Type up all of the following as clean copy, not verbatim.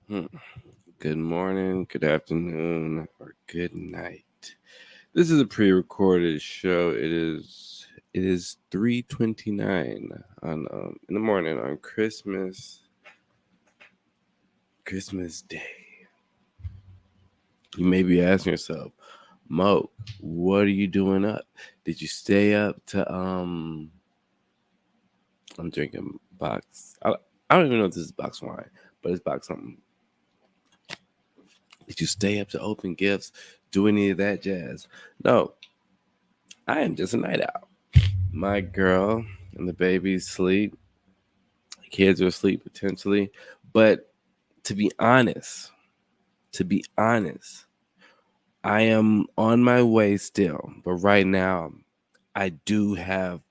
Hmm. Good morning, good afternoon, or good night. This is a pre-recorded show. It is 3:29 on in the morning on Christmas Day. You may be asking yourself, Mo, what are you doing up? Did you stay up to I'm drinking box. I don't even know if this is box wine, but it's box something. Did you stay up to open gifts? Do any of that jazz? No, I am just a night owl. My girl and the baby sleep. Kids are asleep potentially. But to be honest, to be honest, I am on my way still. But right now, I do have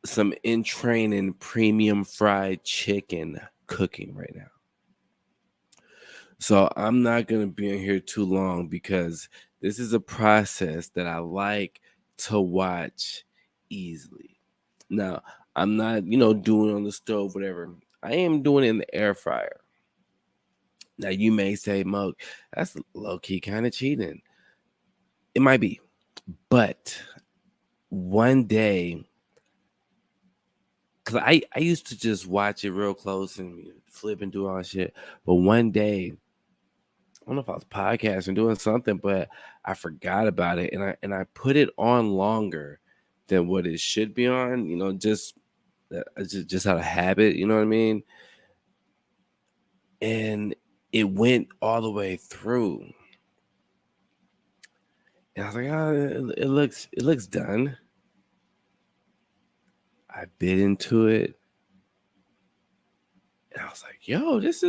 some in training premium fried chicken cooking right now. So I'm not going to be in here too long because this is a process that I like to watch easily. Now, I'm not, doing it on the stove, whatever. I am doing it in the air fryer. Now, you may say, Mo, that's low key kind of cheating. It might be. But one day, because I used to just watch it real close and flip and do all that shit. But one day, I don't know if I was podcasting, doing something, but I forgot about it, and I put it on longer than what it should be on. Just out of habit. You know what I mean? And it went all the way through, and I was like, oh, it looks done. I bit into it, and I was like, yo, this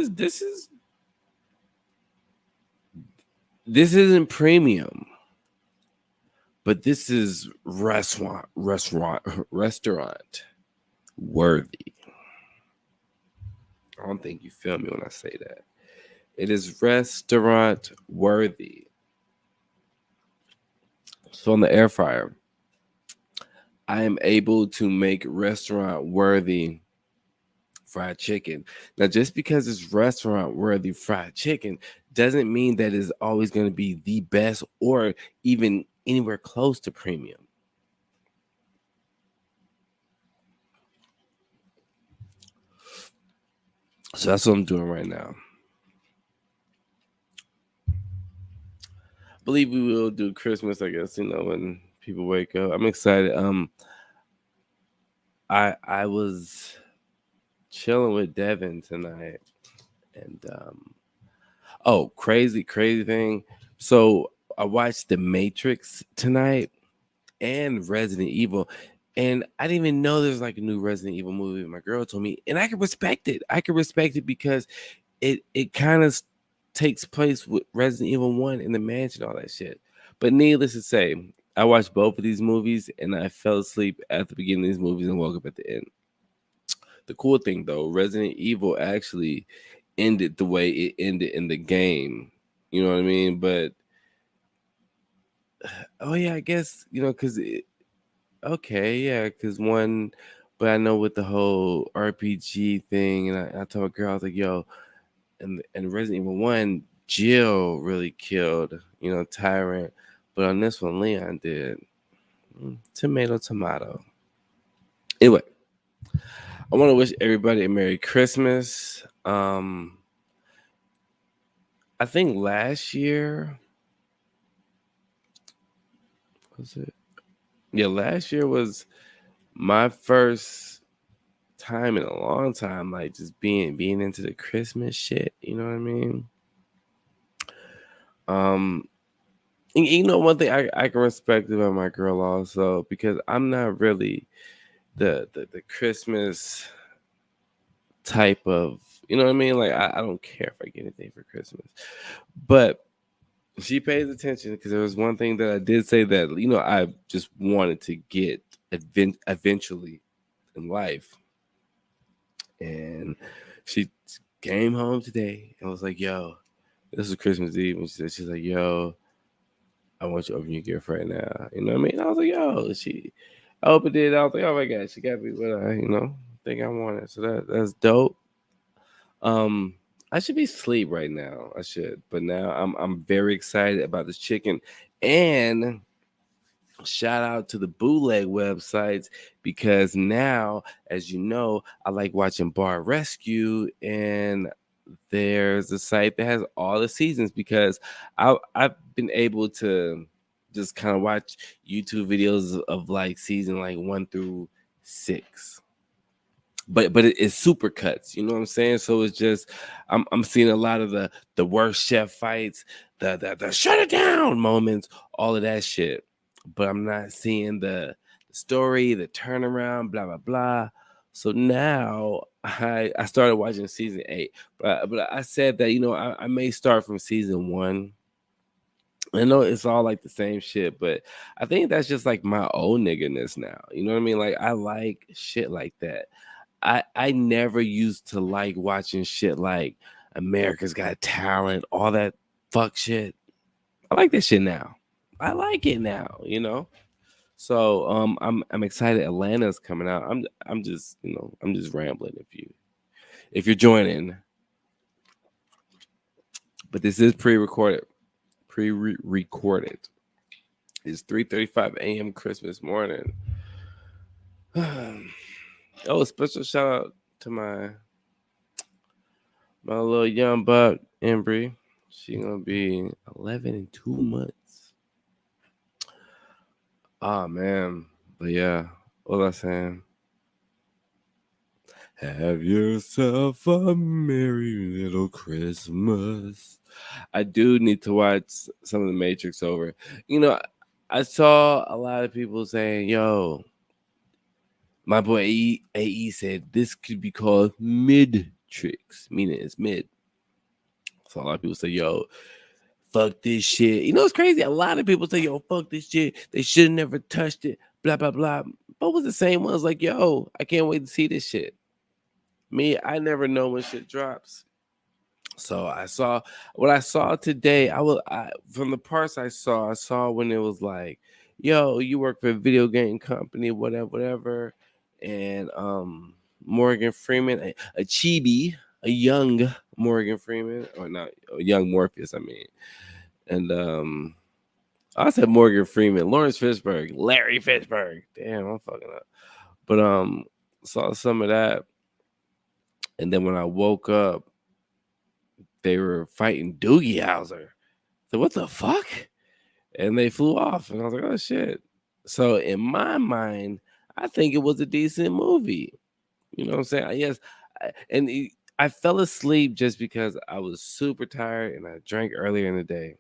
isn't premium, but this is restaurant worthy. I don't think you feel me when I say that. It is restaurant worthy. So on the air fryer, I am able to make restaurant worthy fried chicken. Now, just because it's restaurant worthy fried chicken doesn't mean that it's always going to be the best or even anywhere close to premium. So that's what I'm doing right now. I believe we will do Christmas, I guess, when people wake up. I'm excited. I was chilling with Devin tonight, and oh, crazy thing. So I watched The Matrix tonight and Resident Evil. And I didn't even know there's like a new Resident Evil movie. My girl told me, and I can respect it. I can respect it because it kind of takes place with Resident Evil 1 in the mansion, all that shit. But needless to say, I watched both of these movies and I fell asleep at the beginning of these movies and woke up at the end. The cool thing though, Resident Evil actually ended the way it ended in the game. You know what I mean? But oh yeah, I guess because okay, yeah, because one, but I know with the whole RPG thing, and I told a girl, I was like, yo, and Resident Evil 1, Jill really killed, Tyrant, but on this one, Leon did. Tomato, tomato. Anyway, I want to wish everybody a Merry Christmas. I think last year, was it? Yeah, last year was my first time in a long time, like just being into the Christmas shit. You know what I mean? Um, and one thing I can respect about my girl also because I'm not really the Christmas type of you know what I mean. Like I don't care if I get anything for Christmas, but she pays attention because there was one thing that I did say that I just wanted to get eventually in life, and she came home today and was like, "Yo, this is Christmas Eve," and she's like, "Yo, I want you to open your gift right now." You know what I mean? I was like, "Yo," I opened it. I was like, "Oh my god, she got me what I think I wanted." So that's dope. Um, I should be asleep right now. I should, but now I'm very excited about this chicken. And shout out to the bootleg websites because now, as you know, I like watching Bar Rescue, and there's a site that has all the seasons because I've been able to just kind of watch YouTube videos of like season like 1 through 6, but it's super cuts, you know what I'm saying? So it's just I'm seeing a lot of the worst chef fights, the shut it down moments, all of that shit. But I'm not seeing the story, the turnaround, blah blah blah. So now I started watching season 8, but I said that I may start from season 1. I know it's all like the same shit, but I think that's just like my old niggerness now. You know what I mean? Like I like shit like that. I never used to like watching shit like America's Got Talent, all that fuck shit. I like that shit now. I like it now. So I'm excited Atlanta's coming out. I'm just, I'm just rambling if you're joining. But this is pre-recorded. Pre-recorded. It's 3:35 a.m. Christmas morning. Oh, special shout out to my little young buck, Embry. She gonna be 11 in 2 months. Oh man, but yeah, what was I saying? Have yourself a merry little Christmas. I do need to watch some of the Matrix over. I saw a lot of people saying, "Yo, my boy AE said this could be called mid-trix, meaning it's mid." So a lot of people say, "Yo, fuck this shit." It's crazy. A lot of people say, "Yo, fuck this shit. They should have never touched it." Blah blah blah. But was the same ones like, "Yo, I can't wait to see this shit." Me, I never know when shit drops. So what I saw today. From the parts I saw when it was like, "Yo, you work for a video game company, whatever, whatever," and Morgan Freeman, a chibi, a young Morgan Freeman, or not a young Morpheus, I mean, and I said Morgan Freeman, Lawrence Fishburne, Larry Fishburne. Damn, I'm fucking up. But saw some of that, and then when I woke up, they were fighting Doogie Howser. So what the fuck? And they flew off, and I was like, oh shit. So in my mind, I think it was a decent movie. You know what I'm saying? Yes, I fell asleep just because I was super tired and I drank earlier in the day.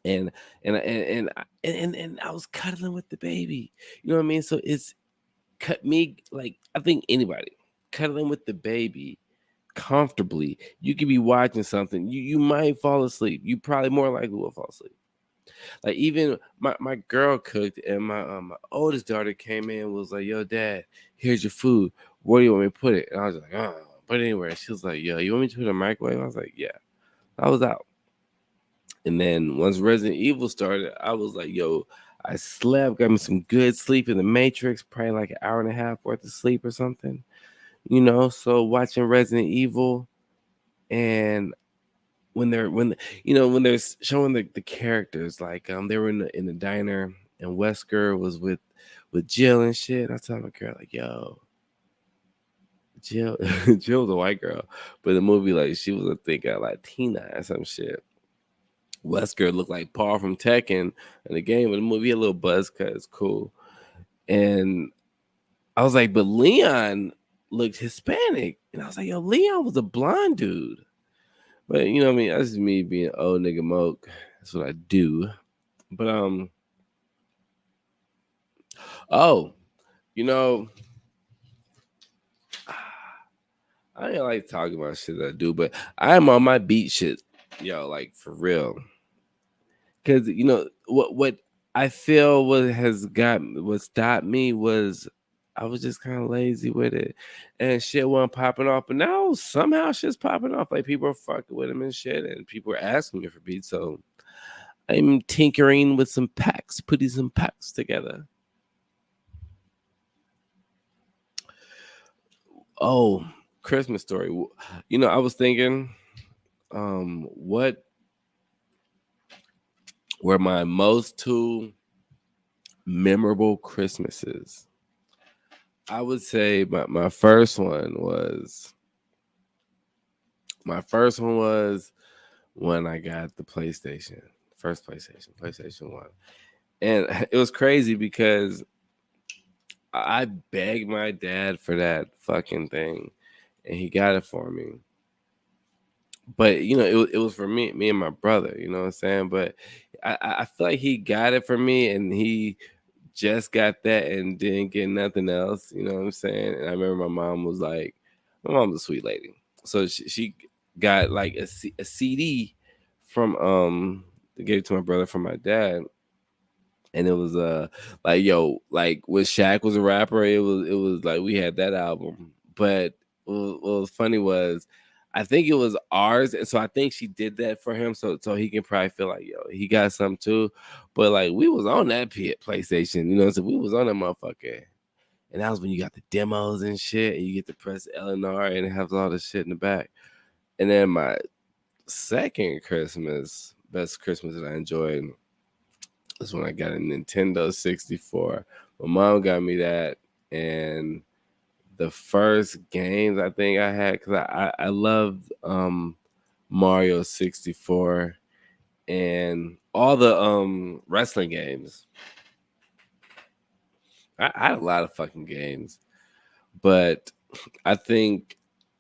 And and I was cuddling with the baby. You know what I mean? So it's cut me like I think anybody cuddling with the baby comfortably. You could be watching something. You might fall asleep. You probably more likely will fall asleep. Like even my girl cooked, and my oldest daughter came in and was like, "Yo, Dad, here's your food. Where do you want me to put it?" And I was like, "Oh, put it anywhere." She was like, "Yo, you want me to put it in the microwave?" I was like, "Yeah." I was out. And then once Resident Evil started, I was like, "Yo." I slept, got me some good sleep in the Matrix, probably like an hour and a half worth of sleep or something. So watching Resident Evil, and when they're showing the characters, like they were in the diner, and Wesker was with Jill and shit. I told my girl like, "Yo, Jill." Jill was a white girl, but in the movie, like, she was, I think, a Latina or some shit. Wesker looked like Paul from Tekken in the game, but the movie a little buzz cut. It's cool. And I was like, but Leon looked Hispanic, and I was like, "Yo, Leon was a blonde dude." But you know what I mean? That's just me being old nigga Moke. That's what I do. But oh, you know, I ain't like talking about shit that I do, but I'm on my beat shit, yo, like for real. Cause what I feel what stopped me was I was just kind of lazy with it, and shit wasn't popping off. But now somehow shit's popping off. Like people are fucking with him and shit, and people are asking me for beats. So I'm tinkering with some packs, putting some packs together. Oh, Christmas story. I was thinking, what were my most two memorable Christmases? I would say my first one was when I got the PlayStation, first PlayStation 1. And it was crazy because I begged my dad for that fucking thing and he got it for me. But it was for me and my brother, you know what I'm saying? But I feel like he got it for me and he just got that and didn't get nothing else, you know what I'm saying? And I remember my mom's a sweet lady. So she got like a CD from gave it to my brother from my dad, and it was like, yo, like when Shaq was a rapper, it was like we had that album. But what was funny was I think it was ours, and so I think she did that for him so he can probably feel like, yo, he got something too. But like we was on that PlayStation, so we was on that motherfucker. And that was when you got the demos and shit, and you get to press L and R and it has all the shit in the back. And then my second best Christmas that I enjoyed, that's when I got a Nintendo 64. My mom got me that, and the first games I think I had, because I loved Mario 64 and all the wrestling games. I had a lot of fucking games, but I think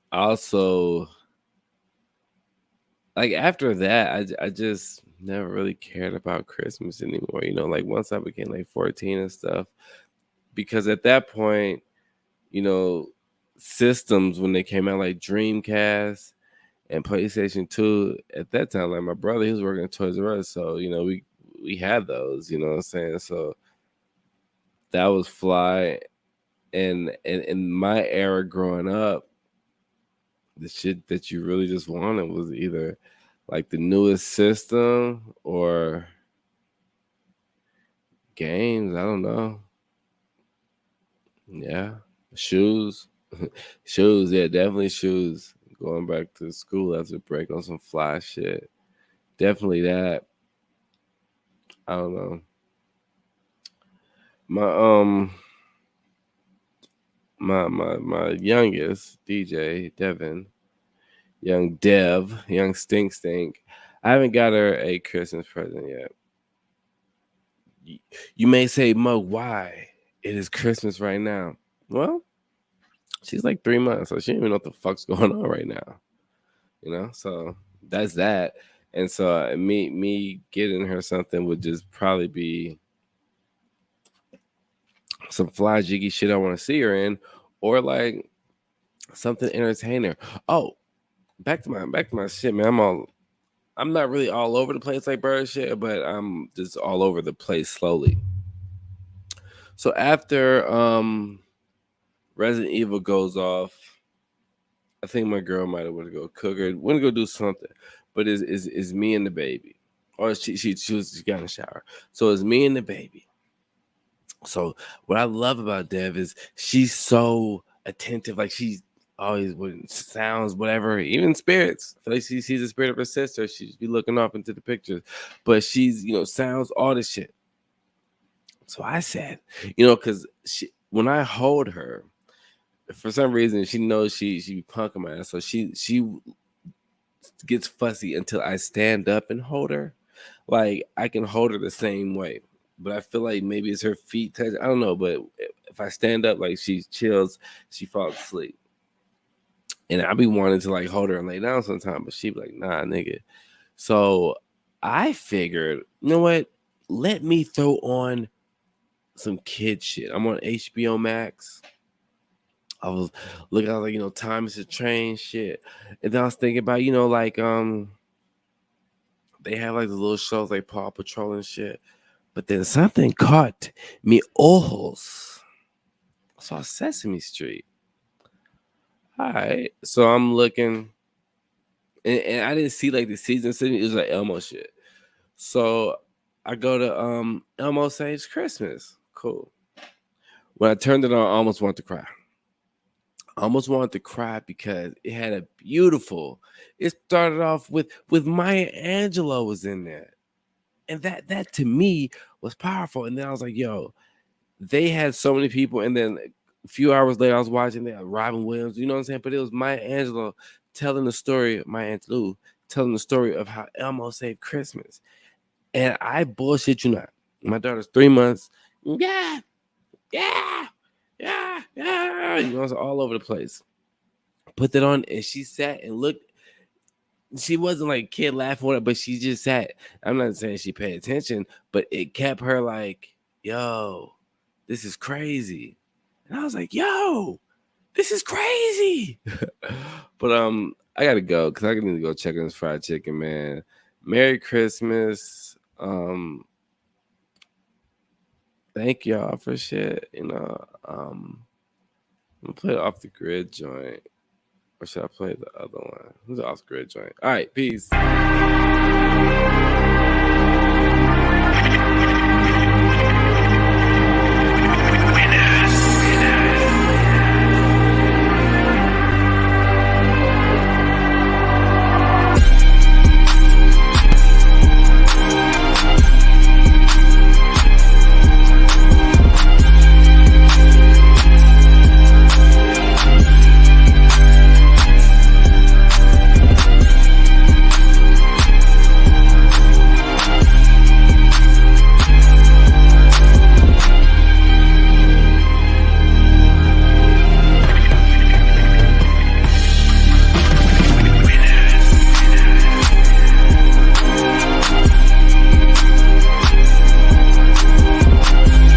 also, like, after that, I just never really cared about Christmas anymore. Like once I became like 14 and stuff, because at that point, you know, systems when they came out, like Dreamcast and PlayStation 2, at that time, like my brother, he was working at Toys R Us, so we had those, you know what I'm saying? So that was fly. And in my era growing up, the shit that you really just wanted was either like the newest system or games. I don't know. Yeah. Shoes. Shoes, yeah, definitely shoes. Going back to school after break on some fly shit. Definitely that. I don't know. My my youngest DJ Devin, young Dev, young Stink. I haven't got her a Christmas present yet. You may say, Mo, why? It is Christmas right now. Well, she's like 3 months, so she don't even know what the fuck's going on right now. So that's that. And so me getting her something would just probably be some fly jiggy shit I want to see her in, or like something entertainer. Oh, back to my shit, man. I'm not really all over the place like bird shit, but I'm just all over the place slowly. So after Resident Evil goes off, I think my girl might have want to go cook or want to go do something. But is me and the baby. Or she got in the shower. So it's me and the baby. So what I love about Dev is she's so attentive. Like she's always with sounds, whatever, even spirits. I feel like she sees the spirit of her sister. She'd be looking off into the pictures. But she's, sounds, all this shit. So I said, because when I hold her, for some reason she knows she be punking my ass. So she gets fussy until I stand up and hold her. Like I can hold her the same way, but I feel like maybe it's her feet touch. I don't know, but if I stand up, like she chills, she falls asleep, and I be wanting to like hold her and lay down sometime, but she be like, nah, nigga. So I figured, you know what? Let me throw on some kid shit. I'm on HBO Max. I was looking, I was like, Time is a Train shit. And then I was thinking about, like they have like the little shows like Paw Patrol and shit. But then something caught me ojos. I saw Sesame Street. All right. So I'm looking, and I didn't see like the season sitting. It was like Elmo shit. So I go to Elmo Saves Christmas. Cool. When I turned it on, I almost wanted to cry. I almost wanted to cry because it had a beautiful. It started off with Maya Angelou was in there, and that to me was powerful. And then I was like, yo, they had so many people, and then a few hours later, I was watching that Robin Williams. You know what I'm saying? But it was Maya Angelou telling the story. Maya Angelou telling the story of how Elmo saved Christmas. And I bullshit you not. My daughter's 3 months. Yeah, yeah, yeah, yeah. You know, it's all over the place. Put that on, and she sat and looked. She wasn't like a kid laughing with it, but she just sat. I'm not saying she paid attention, but it kept her like, yo, this is crazy. And I was like, yo, this is crazy. But I gotta go because I need to go check on this fried chicken, man. Merry Christmas. Thank y'all for shit. You know, I'm gonna play Off the Grid joint. Or should I play the other one? Who's the Off the Grid joint? All right, peace.